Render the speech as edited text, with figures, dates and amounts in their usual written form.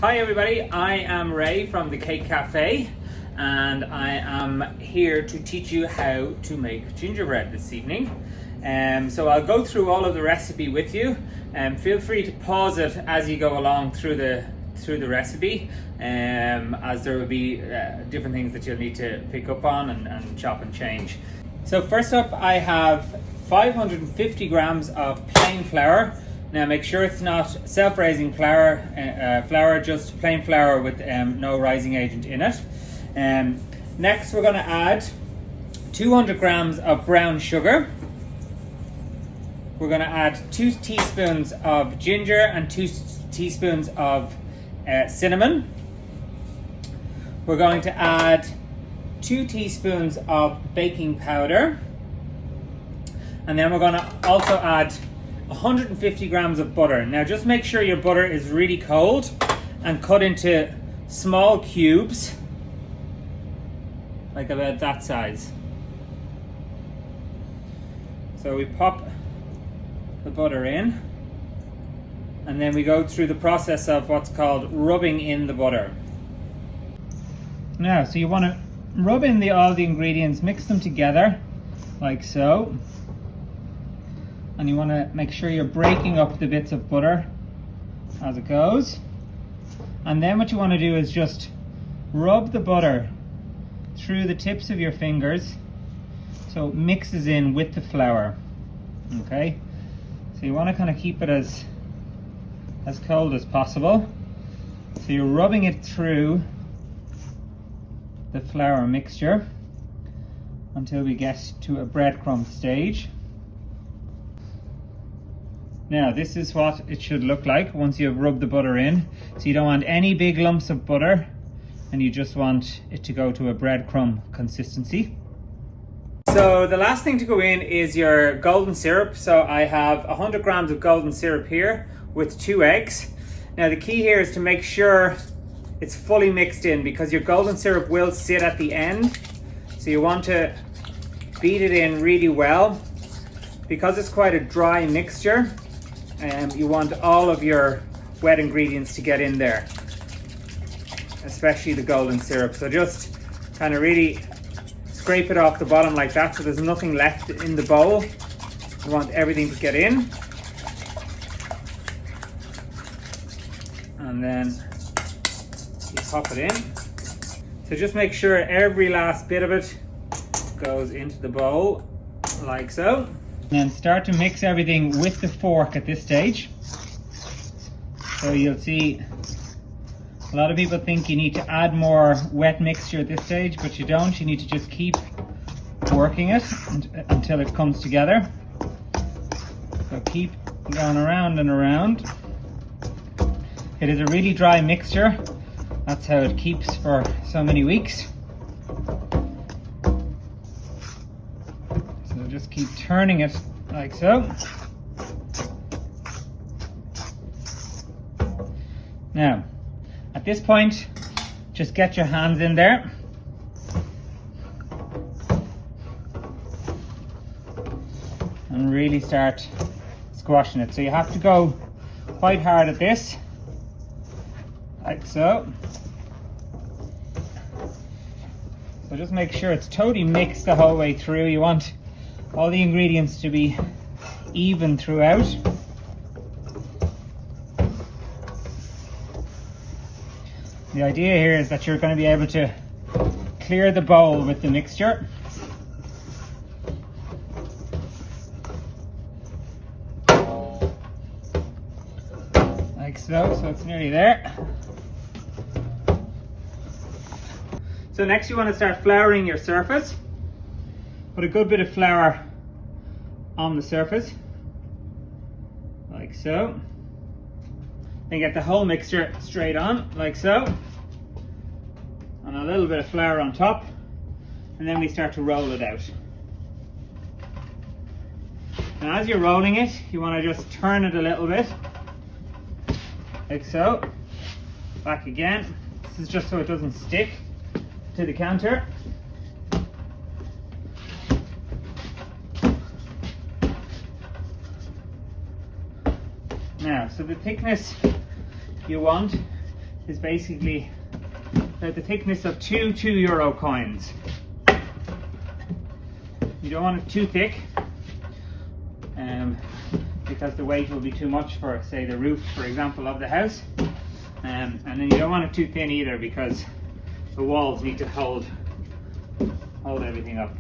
Hi everybody, I am Ray from the Cake Cafe and I am here to teach you how to make gingerbread this evening. So I'll go through all of the recipe with you and feel free to pause it as you go along through the recipe, as there will be different things that you'll need to pick up on and chop and change. So first up I have 550 grams of plain flour. Now make sure it's not self-raising flour, just plain flour with no rising agent in it. Next we're going to add 200 grams of brown sugar. We're going to add 2 teaspoons of ginger and 2 teaspoons of cinnamon. We're going to add 2 teaspoons of baking powder. And then we're going to also add 150 grams of butter. Now just make sure your butter is really cold and cut into small cubes, like about that size. So we pop the butter in and then we go through the process of what's called rubbing in the butter. Now, so you want to rub in all the ingredients, mix them together like so. And you want to make sure you're breaking up the bits of butter as it goes. And then what you want to do is just rub the butter through the tips of your fingers so it mixes in with the flour. Okay? So you want to kind of keep it as cold as possible. So you're rubbing it through the flour mixture until we get to a breadcrumb stage. Now this is what it should look like once you've rubbed the butter in. So you don't want any big lumps of butter and you just want it to go to a breadcrumb consistency. So the last thing to go in is your golden syrup. So I have 100 grams of golden syrup here with 2 eggs. Now the key here is to make sure it's fully mixed in because your golden syrup will sit at the end. So you want to beat it in really well. Because it's quite a dry mixture, you want all of your wet ingredients to get in there, especially the golden syrup. So just kind of really scrape it off the bottom like that so there's nothing left in the bowl. You want everything to get in. And then you pop it in. So just make sure every last bit of it goes into the bowl like so. And then start to mix everything with the fork at this stage. So you'll see a lot of people think you need to add more wet mixture at this stage, but you don't. You need to just keep working it until it comes together. So keep going around and around. It is a really dry mixture. That's how it keeps for so many weeks. Just keep turning it like so. Now, at this point, just get your hands in there. And really start squashing it. So you have to go quite hard at this, like so. So just make sure it's totally mixed the whole way through. You want all the ingredients to be even throughout. The idea here is that you're going to be able to clear the bowl with the mixture. Like so it's nearly there. So next you want to start flouring your surface. Put a good bit of flour on the surface, like so. Then get the whole mixture straight on, like so. And a little bit of flour on top. And then we start to roll it out. And as you're rolling it, you want to just turn it a little bit, like so. Back again. This is just so it doesn't stick to the counter. Now, so the thickness you want is basically about the thickness of two €2 coins. You don't want it too thick because the weight will be too much for, say, the roof, for example, of the house. And then you don't want it too thin either because the walls need to hold everything up.